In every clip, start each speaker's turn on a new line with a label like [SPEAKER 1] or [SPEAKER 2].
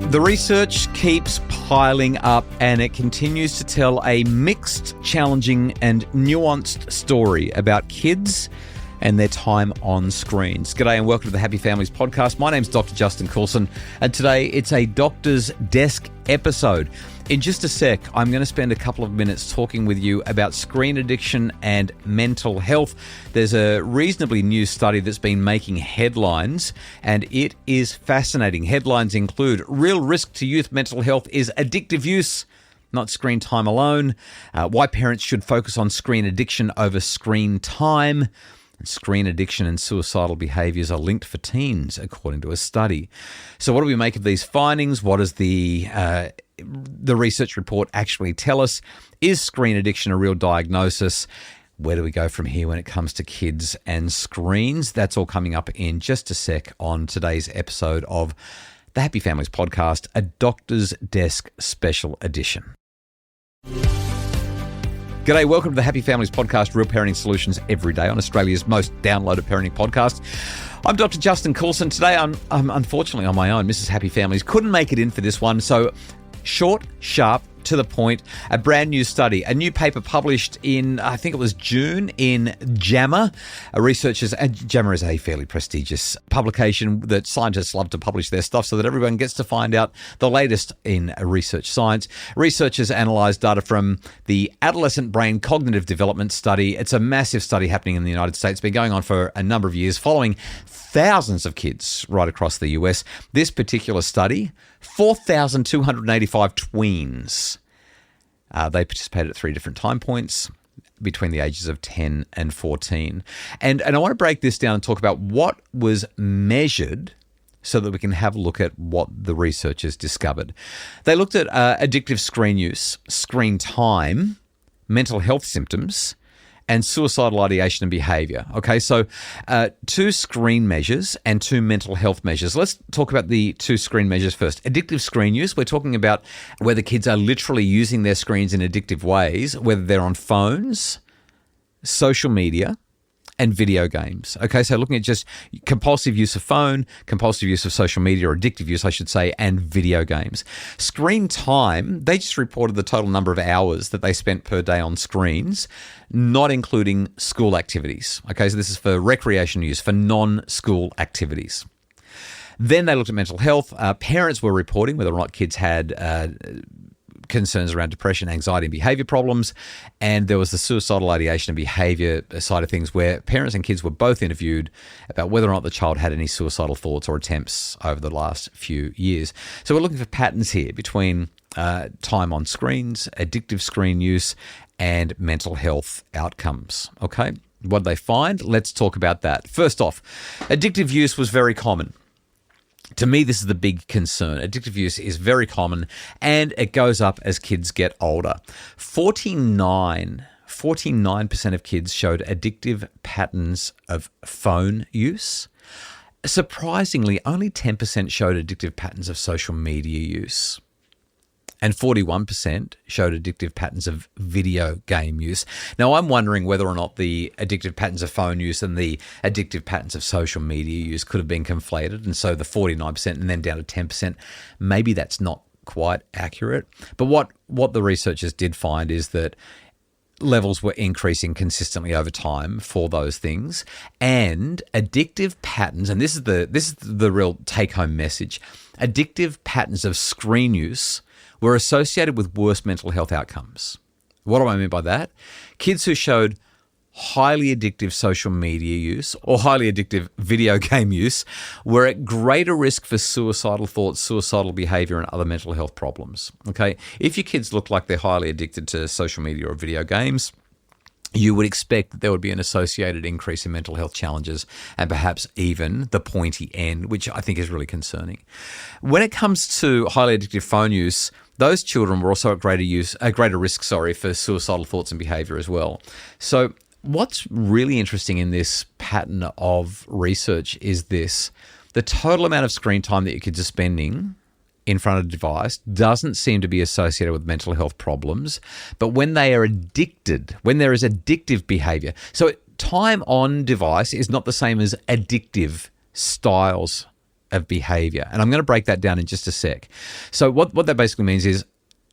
[SPEAKER 1] The research keeps piling up and it continues to tell a mixed, challenging and nuanced story about kids and their time on screens. G'day and welcome to the Happy Families podcast. My name's Dr. Justin Coulson and today it's a Doctor's Desk episode. In just a sec, I'm going to spend a couple of minutes talking with you about screen addiction and mental health. There's a reasonably new study that's been making headlines, and it is fascinating. Headlines include, real risk to youth mental health is addictive use, not screen time alone, why parents should focus on screen addiction over screen time. Screen addiction and suicidal behaviours are linked for teens, according to a study. So what do we make of these findings? What does the research report actually tell us? Is screen addiction a real diagnosis? Where do we go from here when it comes to kids and screens? That's all coming up in just a sec on today's episode of the Happy Families podcast, a Doctor's Desk special edition. G'day, welcome to the Happy Families podcast, real parenting solutions every day on Australia's most downloaded parenting podcast. I'm Dr. Justin Coulson. Today I'm unfortunately on my own. Mrs. Happy Families couldn't make it in for this one, so short, sharp, to the point, a brand new study, a new paper published in, I think it was June, in JAMA. JAMA is a fairly prestigious publication that scientists love to publish their stuff so that everyone gets to find out the latest in research science. Researchers analysed data from the Adolescent Brain Cognitive Development Study. It's a massive study happening in the United States. It's been going on for a number of years, following thousands of kids right across the US. This particular study, 4,285 tweens. They participated at 3 different time points between the ages of 10 and 14. And I want to break this down and talk about what was measured so that we can have a look at what the researchers discovered. They looked at addictive screen use, screen time, mental health symptoms, and suicidal ideation and behaviour. Okay, so 2 screen measures and 2 mental health measures. Let's talk about the 2 screen measures first. Addictive screen use, we're talking about whether kids are literally using their screens in addictive ways, whether they're on phones, social media, and video games. Okay, so looking at just compulsive use of phone, compulsive use of social media, or addictive use, I should say, and video games. Screen time, they just reported the total number of hours that they spent per day on screens, not including school activities. Okay, so this is for recreational use, for non-school activities. Then they looked at mental health. Parents were reporting whether or not kids had concerns around depression, anxiety, and behaviour problems. And there was the suicidal ideation and behaviour side of things where parents and kids were both interviewed about whether or not the child had any suicidal thoughts or attempts over the last few years. So we're looking for patterns here between time on screens, addictive screen use, and mental health outcomes. Okay, what did they find? Let's talk about that. First off, addictive use was very common. To me, this is the big concern. Addictive use is very common and it goes up as kids get older. 49% of kids showed addictive patterns of phone use. Surprisingly, only 10% showed addictive patterns of social media use. And 41% showed addictive patterns of video game use. Now, I'm wondering whether or not the addictive patterns of phone use and the addictive patterns of social media use could have been conflated. And so the 49% and then down to 10%, maybe that's not quite accurate. But what the researchers did find is that levels were increasing consistently over time for those things, and addictive patterns, and this is the real take-home message, addictive patterns of screen use were associated with worse mental health outcomes. What do I mean by that? Kids who showed highly addictive social media use or highly addictive video game use were at greater risk for suicidal thoughts, suicidal behaviour, and other mental health problems. Okay, if your kids look like they're highly addicted to social media or video games, you would expect that there would be an associated increase in mental health challenges and perhaps even the pointy end, which I think is really concerning. When it comes to highly addictive phone use, those children were also at greater risk for suicidal thoughts and behaviour as well. So what's really interesting in this pattern of research is this: the total amount of screen time that your kids are spending in front of a device doesn't seem to be associated with mental health problems, but when they are addicted, when there is addictive behaviour. So time on device is not the same as addictive styles of behaviour. And I'm going to break that down in just a sec. So what that basically means is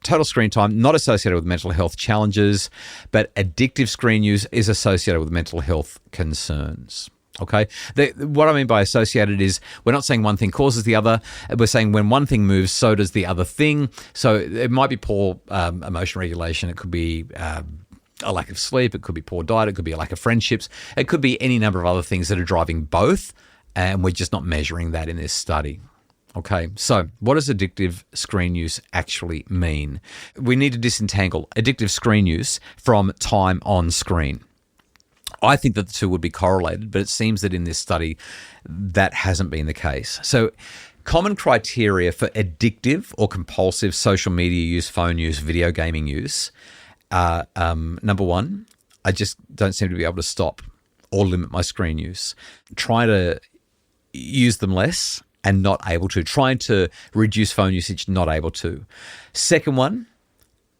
[SPEAKER 1] total screen time not associated with mental health challenges, but addictive screen use is associated with mental health concerns. Okay. What I mean by associated is we're not saying one thing causes the other. We're saying when one thing moves, so does the other thing. So it might be poor emotion regulation. It could be a lack of sleep. It could be poor diet. It could be a lack of friendships. It could be any number of other things that are driving both. And we're just not measuring that in this study. Okay, so what does addictive screen use actually mean? We need to disentangle addictive screen use from time on screen. I think that the two would be correlated, but it seems that in this study, that hasn't been the case. So common criteria for addictive or compulsive social media use, phone use, video gaming use are, number one, I just don't seem to be able to stop or limit my screen use. Trying to use them less and not able to. Trying to reduce phone usage, not able to. Second one,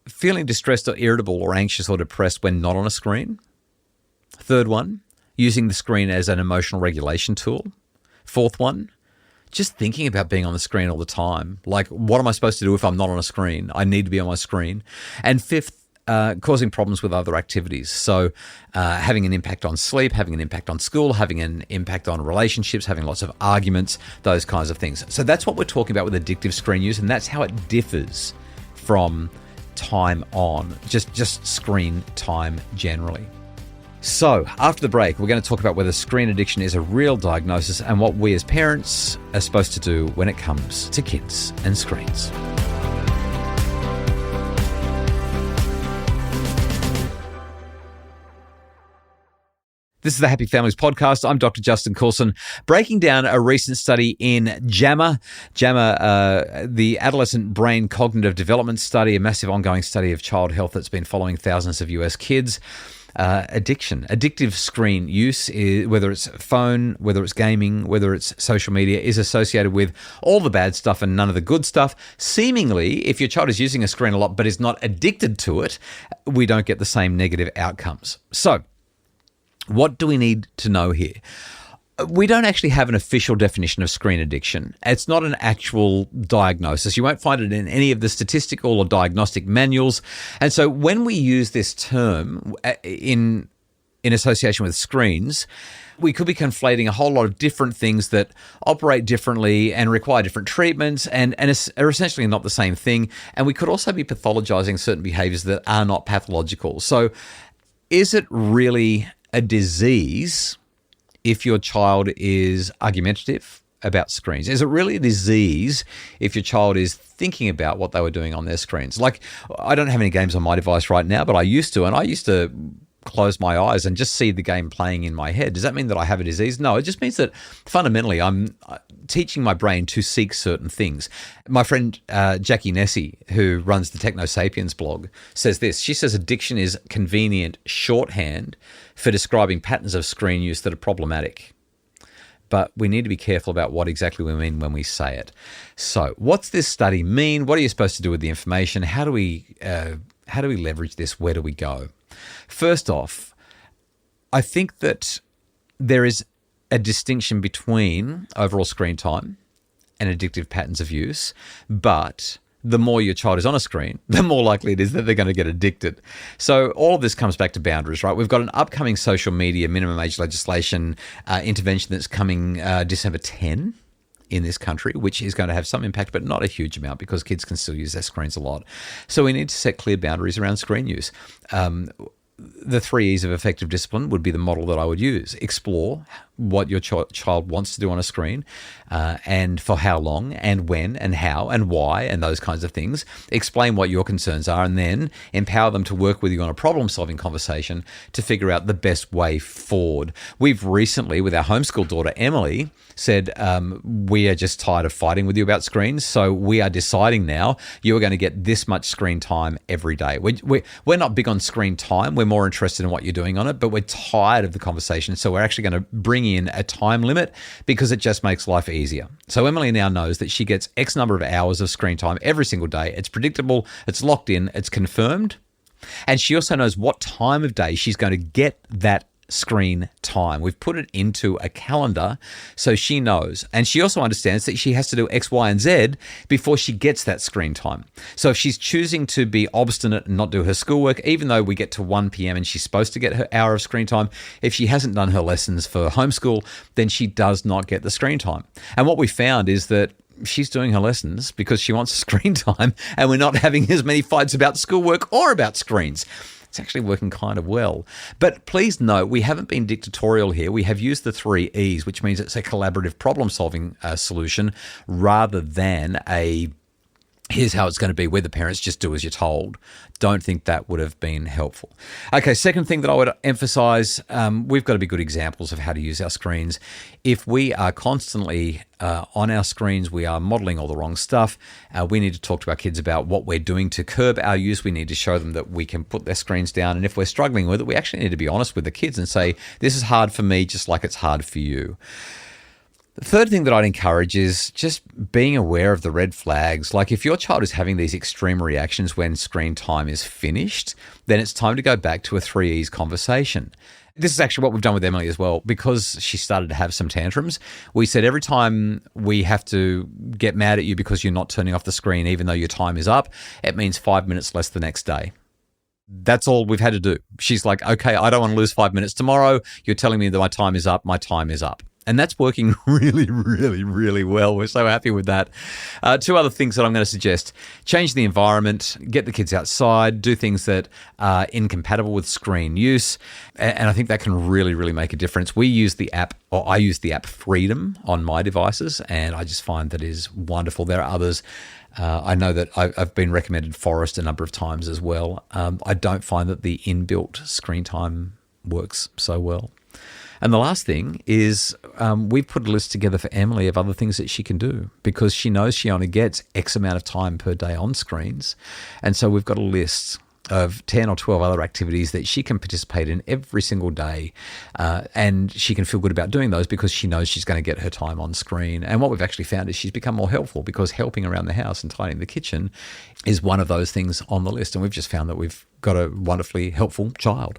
[SPEAKER 1] feeling distressed or irritable or anxious or depressed when not on a screen. Third one, using the screen as an emotional regulation tool. Fourth one, just thinking about being on the screen all the time. Like, what am I supposed to do if I'm not on a screen? I need to be on my screen. And fifth, causing problems with other activities. So having an impact on sleep, having an impact on school, having an impact on relationships, having lots of arguments, those kinds of things. So that's what we're talking about with addictive screen use, and that's how it differs from time on, just screen time generally. So after the break, we're going to talk about whether screen addiction is a real diagnosis and what we as parents are supposed to do when it comes to kids and screens. This is the Happy Families podcast. I'm Dr. Justin Coulson, breaking down a recent study in JAMA, the Adolescent Brain Cognitive Development Study, a massive ongoing study of child health that's been following thousands of US kids. Addictive screen use, whether it's phone, whether it's gaming, whether it's social media, is associated with all the bad stuff and none of the good stuff. Seemingly, if your child is using a screen a lot but is not addicted to it, we don't get the same negative outcomes. So, what do we need to know here? We don't actually have an official definition of screen addiction. It's not an actual diagnosis. You won't find it in any of the statistical or diagnostic manuals. And so when we use this term in association with screens, we could be conflating a whole lot of different things that operate differently and require different treatments and are essentially not the same thing. And we could also be pathologizing certain behaviors that are not pathological. So is it really a disease if your child is argumentative about screens? Is it really a disease if your child is thinking about what they were doing on their screens? Like, I don't have any games on my device right now, but I used to, and I used to close my eyes and just see the game playing in my head. Does that mean that I have a disease? No, it just means that fundamentally I'm teaching my brain to seek certain things. My friend Jackie Nessie, who runs the Techno Sapiens blog, says this. She says addiction is convenient shorthand for describing patterns of screen use that are problematic. But we need to be careful about what exactly we mean when we say it. So what's this study mean? What are you supposed to do with the information? How do we leverage this? Where do we go? First off, I think that there is a distinction between overall screen time and addictive patterns of use, but the more your child is on a screen, the more likely it is that they're going to get addicted. So all of this comes back to boundaries, right? We've got an upcoming social media minimum age legislation intervention that's coming December 10 in this country, which is going to have some impact, but not a huge amount because kids can still use their screens a lot. So we need to set clear boundaries around screen use. The 3 E's of effective discipline would be the model that I would use. Explore what your child wants to do on a screen and for how long and when and how and why and those kinds of things. Explain what your concerns are and then empower them to work with you on a problem-solving conversation to figure out the best way forward. We've recently, with our homeschool daughter, Emily, said, we are just tired of fighting with you about screens, so we are deciding now you are going to get this much screen time every day. We're not big on screen time. We're more interested in what you're doing on it, but we're tired of the conversation, so we're actually going to bring in a time limit because it just makes life easier. So Emily now knows that she gets X number of hours of screen time every single day. It's predictable, it's locked in, it's confirmed, and she also knows what time of day she's going to get that screen time. We've put it into a calendar so she knows. And she also understands that she has to do X, Y, and Z before she gets that screen time. So if she's choosing to be obstinate and not do her schoolwork, even though we get to 1 p.m. and she's supposed to get her hour of screen time, if she hasn't done her lessons for homeschool, then she does not get the screen time. And what we found is that she's doing her lessons because she wants screen time, and we're not having as many fights about schoolwork or about screens. It's actually working kind of well. But please note, we haven't been dictatorial here. We have used the 3 E's, which means it's a collaborative problem-solving solution rather than a here's how it's going to be where the parents just do as you're told. Don't think that would have been helpful. Okay, second thing that I would emphasize, we've got to be good examples of how to use our screens. If we are constantly on our screens, we are modeling all the wrong stuff. We need to talk to our kids about what we're doing to curb our use. We need to show them that we can put their screens down. And if we're struggling with it, we actually need to be honest with the kids and say, this is hard for me, just like it's hard for you. The third thing that I'd encourage is just being aware of the red flags. Like if your child is having these extreme reactions when screen time is finished, then it's time to go back to a 3 E's conversation. This is actually what we've done with Emily as well. Because she started to have some tantrums, we said every time we have to get mad at you because you're not turning off the screen even though your time is up, it means 5 minutes less the next day. That's all we've had to do. She's like, okay, I don't want to lose 5 minutes tomorrow. You're telling me that my time is up. My time is up. And that's working really, really, really well. We're so happy with that. 2 other things that I'm going to suggest. Change the environment, get the kids outside, do things that are incompatible with screen use. And I think that can really, really make a difference. We use the app, or I use the app Freedom on my devices, and I just find that is wonderful. There are others. I know that I've been recommended Forest a number of times as well. I don't find that the inbuilt screen time works so well. And the last thing is we've put a list together for Emily of other things that she can do because she knows she only gets X amount of time per day on screens. And so we've got a list of 10 or 12 other activities that she can participate in every single day. And she can feel good about doing those because she knows she's going to get her time on screen. And what we've actually found is she's become more helpful because helping around the house and tidying the kitchen is one of those things on the list. And we've just found that we've got a wonderfully helpful child.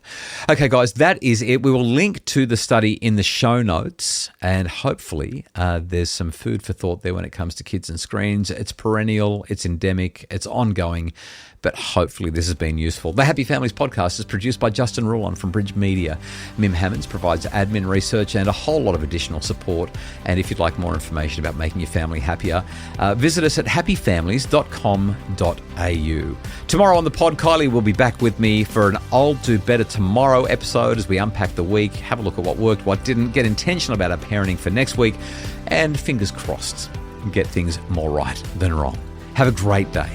[SPEAKER 1] Okay, guys, that is it. We will link to the study in the show notes, and hopefully there's some food for thought there when it comes to kids and screens. It's perennial, it's endemic, it's ongoing, but hopefully this has been useful. The Happy Families podcast is produced by Justin Coulson from Bridge Media. Mim Hammonds provides admin research and a whole lot of additional support. And if you'd like more information about making your family happier, visit us at happyfamilies.com.au. Tomorrow on the pod, Kylie will be back with me for an I'll Do Better Tomorrow episode as we unpack the week, have a look at what worked, what didn't, get intentional about our parenting for next week, and fingers crossed, get things more right than wrong. Have a great day.